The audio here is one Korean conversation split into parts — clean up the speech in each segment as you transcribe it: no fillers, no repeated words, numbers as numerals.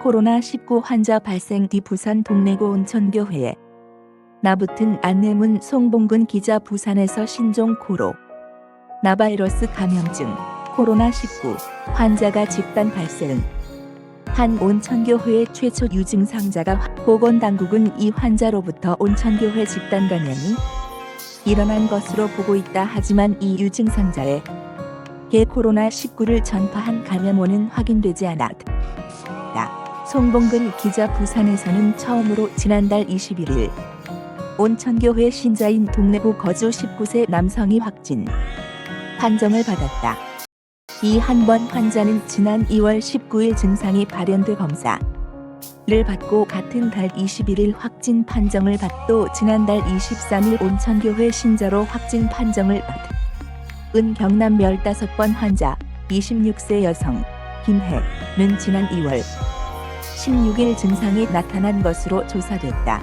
코로나19 환자 발생 뒤 부산 동래구 온천교회에 나붙은 안내문. 송봉근 기자. 부산에서 신종 코로나바이러스 감염증 코로나19 환자가 집단 발생. 한 온천교회의 최초 유증상자가 보건당국은 이 환자로부터 온천교회 집단 감염이 일어난 것으로 보고 있다. 하지만 이 유증상자의 코로나19를 전파한 감염원은 확인되지 않았다. 송봉근 기자. 부산에서는 처음으로 지난달 21일 온천교회 신자인 동래구 거주 19세 남성이 확진 판정을 받았다. 이 한 번 환자는 지난 2월 19일 증상이 발현돼 검사를 받고 같은 달 21일 확진 판정을 받고 지난달 23일 온천교회 신자로 확진 판정을 받은 경남 15번 환자 26세 여성 김혜는 지난 2월 16일 증상이 나타난 것으로 조사됐다.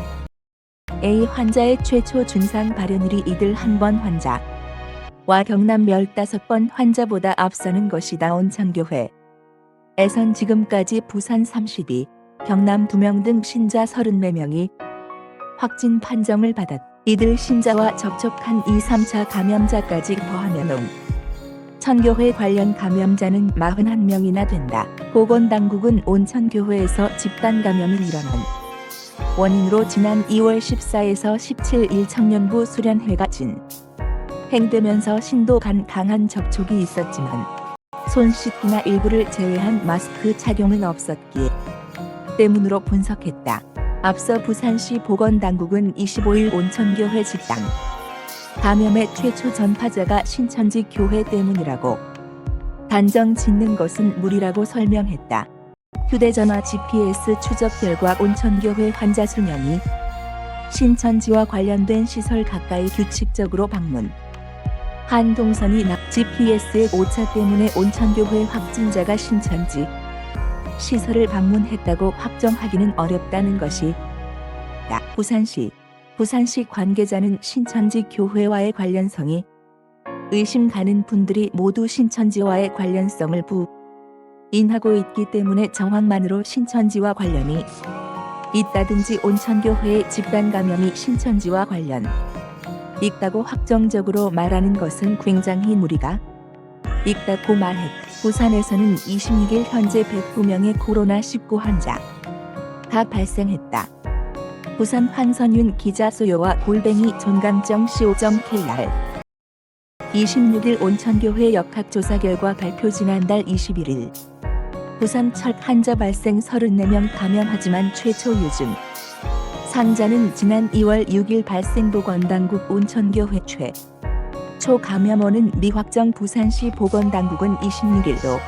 A 환자의 최초 증상 발현일이 이들 한 번 환자와 경남 15번 환자보다 앞서는 것이다. 온천교회에선 지금까지 부산 32, 경남 2명 등 신자 34명이 확진 판정을 받았다. 이들 신자와 접촉한 2, 3차 감염자까지 더하면 온천교회 관련 감염자는 41명이나 된다. 보건당국은 온천교회에서 집단 감염이 일어난 원인으로 지난 2월 14에서 17일 청년부 수련회가 진행되면서 신도 간 강한 접촉이 있었지만 손 씻기나 일부를 제외한 마스크 착용은 없었기 때문으로 분석했다. 앞서 부산시 보건당국은 25일 온천교회 집단 감염의 최초 전파자가 신천지 교회 때문이라고 단정 짓는 것은 무리라고 설명했다. 휴대전화 GPS 추적 결과 온천교회 환자 수명이 신천지와 관련된 시설 가까이 규칙적으로 방문 한 동선이 GPS의 오차 때문에 온천교회 확진자가 신천지 시설을 방문했다고 확정하기는 어렵다는 것이다. 부산시 관계자는 신천지 교회와의 관련성이 의심 가는 분들이 모두 신천지와의 관련성을 부인하고 있기 때문에 정황만으로 신천지와 관련이 있다든지 온천교회의 집단 감염이 신천지와 관련 있다고 확정적으로 말하는 것은 굉장히 무리가 있다고 말했다. 부산에서는 26일 현재 109명의 코로나19 환자가 발생했다. 부산 황선윤 기자. 소요와 @jon감정.co.kr 26일 온천교회 역학조사 결과 발표. 지난달 21일 부산 첫 환자 발생 34명 감염하지만 최초 유증 상자는 지난 2월 6일 발생. 보건당국 온천교회 최초 감염원은 미확정. 부산시 보건당국은 26일도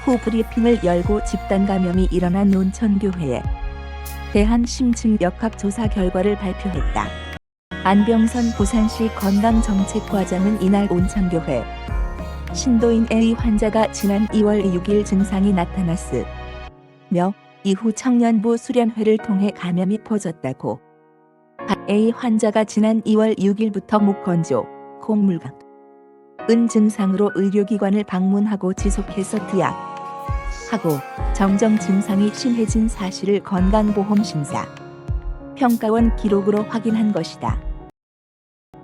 후 브리핑을 열고 집단 감염이 일어난 온천교회에 대한 심층 역학조사 결과를 발표했다. 안병선 부산시 건강정책과장은 이날 온천교회 신도인 A 환자가 지난 2월 6일 증상이 나타났으며 이후 청년부 수련회를 통해 감염이 퍼졌다고. A 환자가 지난 2월 6일부터 목 건조, 콧물감 은 증상으로 의료기관을 방문하고 지속해서 투약하고 정정 증상이 심해진 사실을 건강보험심사 평가원 기록으로 확인한 것이다.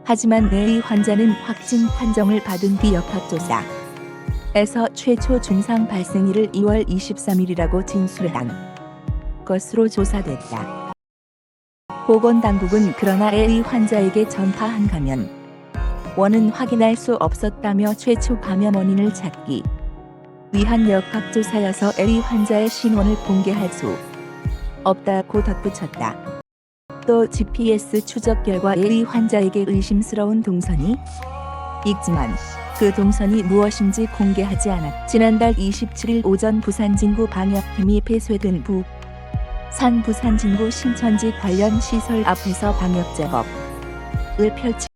하지만 A 환자는 확진 판정을 받은 뒤 역학조사에서 최초 증상 발생일을 2월 23일이라고 진술한 것으로 조사됐다. 보건당국은 그러나 A 환자에게 전파한 감염원은 확인할 수 없었다며 최초 감염 원인을 찾기 위한 역학조사여서 A 환자의 신원을 공개할 수 없다고 덧붙였다. 또 GPS 추적 결과 A 환자에게 의심스러운 동선이 있지만 그 동선이 무엇인지 공개하지 않았다. 지난달 27일 오전 부산진구 방역팀이 폐쇄된 부산 진구 신천지 관련 시설 앞에서 방역 작업을 펼치